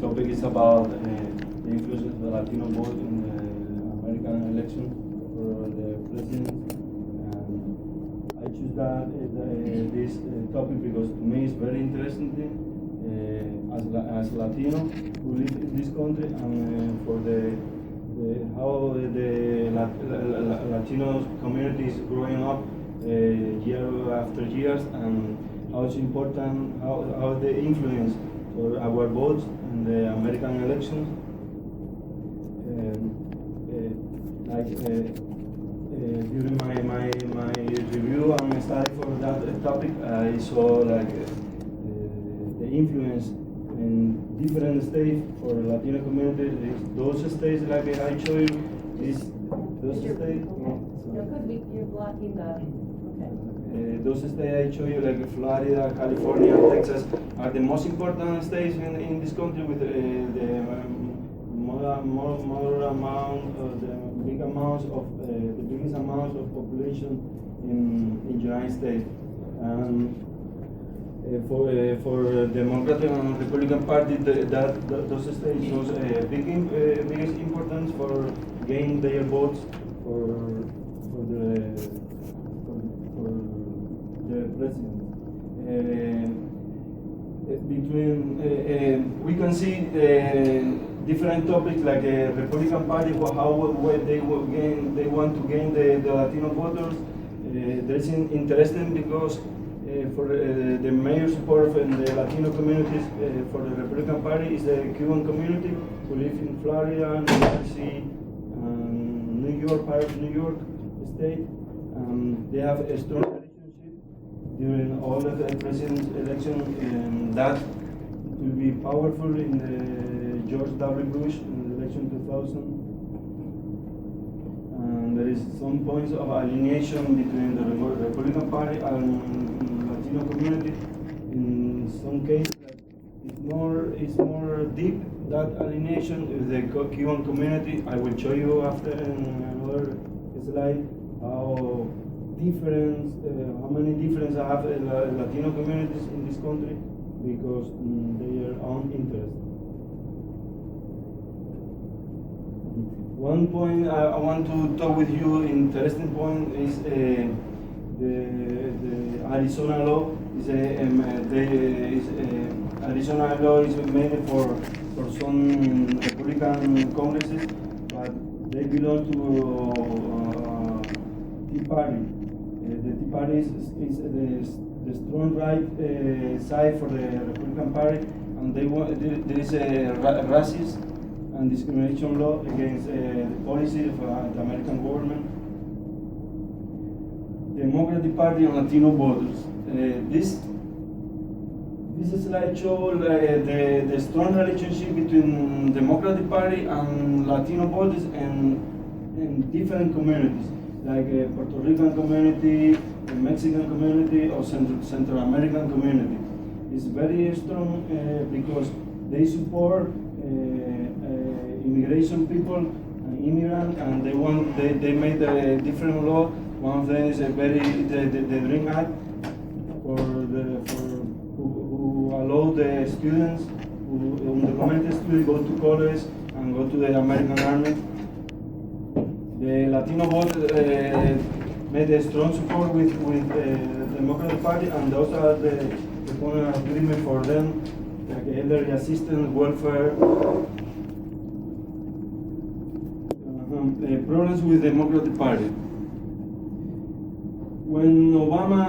topic is about the influence of the Latino vote in the American election for the president. And I choose this topic because to me it's very interesting as Latino who live in this country, and for how the Latino community is growing up year after year, and how it's important, how they influence for our votes in the American elections. During my review and study for that topic, I saw the influence in different states for Latino communities. Those states, like I show you, those states. No, could be you're blocking the. Those states I show you, like Florida, California, Texas, are the most important states in this country with the more amount, the biggest amount of population in United States. And for Democratic and Republican Party, those states shows biggest importance for gaining their votes for the president. We can see different topics like Republican Party, how they want to gain the Latino voters. That's interesting because for the major support in the Latino communities for the Republican Party is the Cuban community who live in Florida, New Jersey, New York, part of New York state. They have a strong relationship during all the president's election, and that will be powerful in the George W. Bush in the election 2000. And there is some points of alienation between the Republican Party and Latino community. In some cases, it's more deep, that alienation with the Cuban community. I will show you after in another slide how many differences I have in Latino communities in this country because their own interest. One point I want to talk with you, interesting point, is the Arizona law. Arizona law is made for some Republican congresses, but they belong to Tea Party. The Tea Party is the strong right side for the Republican Party, and there is a racist and discrimination law against the policy of the American government. Democratic Party and Latino voters. This slide shows the strong relationship between Democratic Party and Latino voters in different communities, like Puerto Rican community, the Mexican community, or Central American community. It's very strong because they support immigration people, immigrants, and they made a different law. One of them is the Dream Act who allow the students undocumented students go to college and go to the American Army. The Latino vote made a strong support with the Democratic Party, and those are the agreement for them, like elderly assistance, welfare. Problems with the Democratic Party. When Obama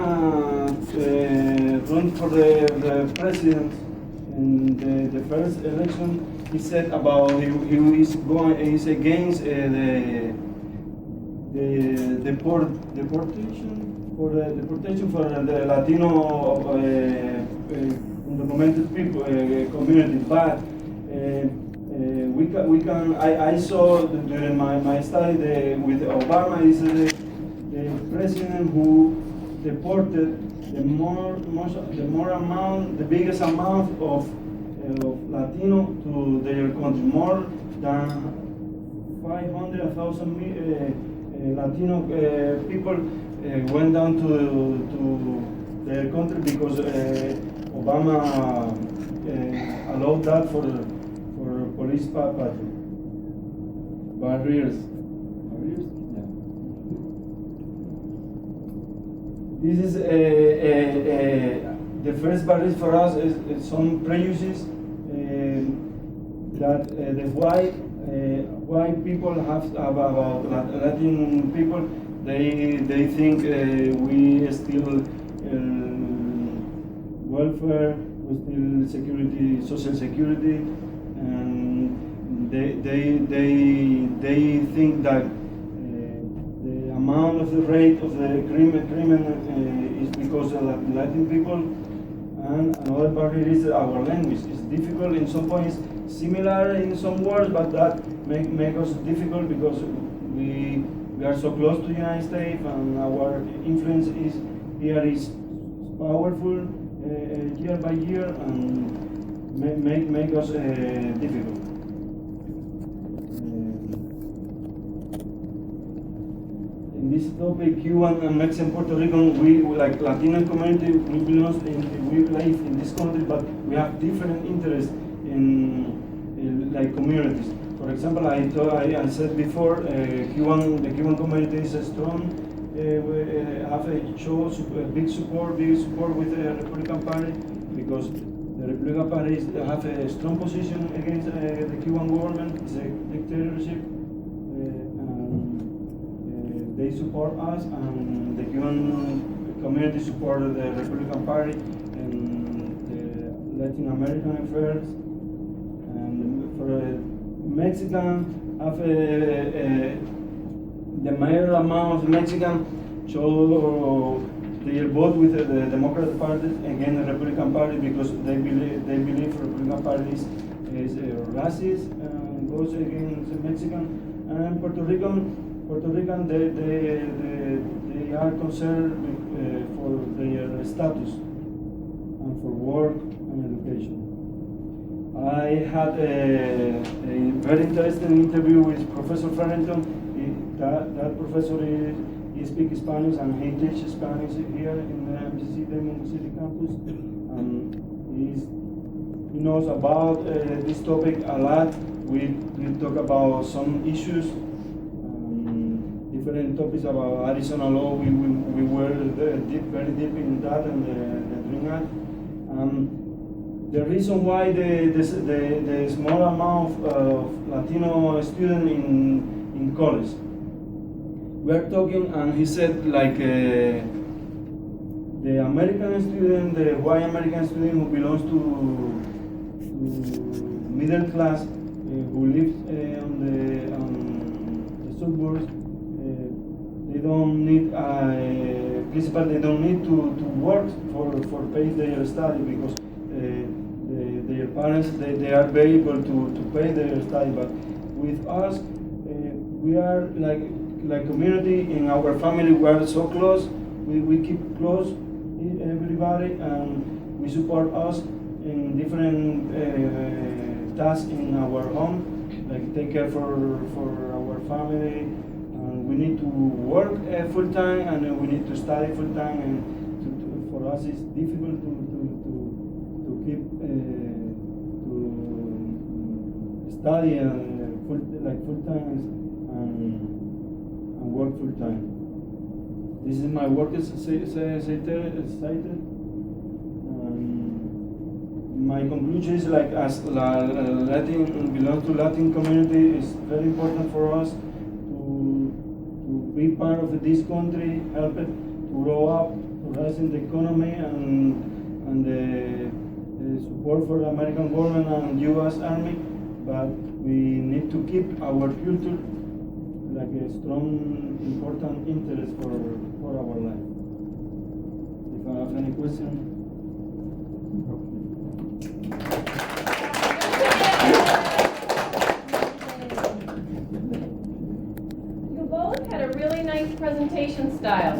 ran for the president in the first election, he said about he is against the deportation for the Latino undocumented people community, but I saw during my study with Obama is the president who deported the biggest amount of Latino to their country. More than 500,000 Latino people went down to their country because Obama allowed that for police patrol. Barriers. Barriers? Yeah. This is the first barrier for us is some prejudices that the white people have about Latin people. They think we steal welfare, we steal security, social security, and they think that the amount of the rate of the criminal is because of Latin people. And another barrier is our language. It's difficult in some points, similar in some words, but that make us difficult because we are so close to the United States and our influence here is powerful year by year and make us difficult. In this topic, Cuban and Mexican, Puerto Rican, we like Latino community, we live in this country, but we have different interests in like communities. For example, I said before, the Cuban community is strong. We have big support with the Republican Party because the Republican Party have a strong position against the Cuban government. It's a dictatorship. They support us, and the Cuban community support the Republican Party and the Latin American affairs. And for Mexican, have the major amount of Mexican show they vote with the Democratic Party against the Republican Party because they believe the Republican Party is racist and goes against the Mexican. And Puerto Rican, they are concerned for their status and for work and education. I had a very interesting interview with Professor Farrington. That professor he speaks Spanish and he teaches Spanish here in the PC1000 City campus. And he knows about this topic a lot. We talk about some issues. Different topics about Arizona law. We were very deep in that and the Dream Act. The reason why the small amount of Latino students in college. We are talking, and he said like the American student, the white American student who belongs to middle class, who lives on the suburbs. They don't need principal. They don't need to work for pay their study because their parents they are very able to pay their study. But with us, we are like community in our family. We are so close. We keep close everybody, and we support us in different tasks in our home, like take care for our family. We need to work full time and we need to study full time, and for us it's difficult to keep to study full time and work full time. This is my work cited. My conclusion is like as Latin belongs to Latin community, it's very important for us be part of this country, help it to grow up, to rise in the economy, and the support for the American government and U.S. Army. But we need to keep our culture like a strong, important interest for our life. If I have any question. Had a really nice presentation style.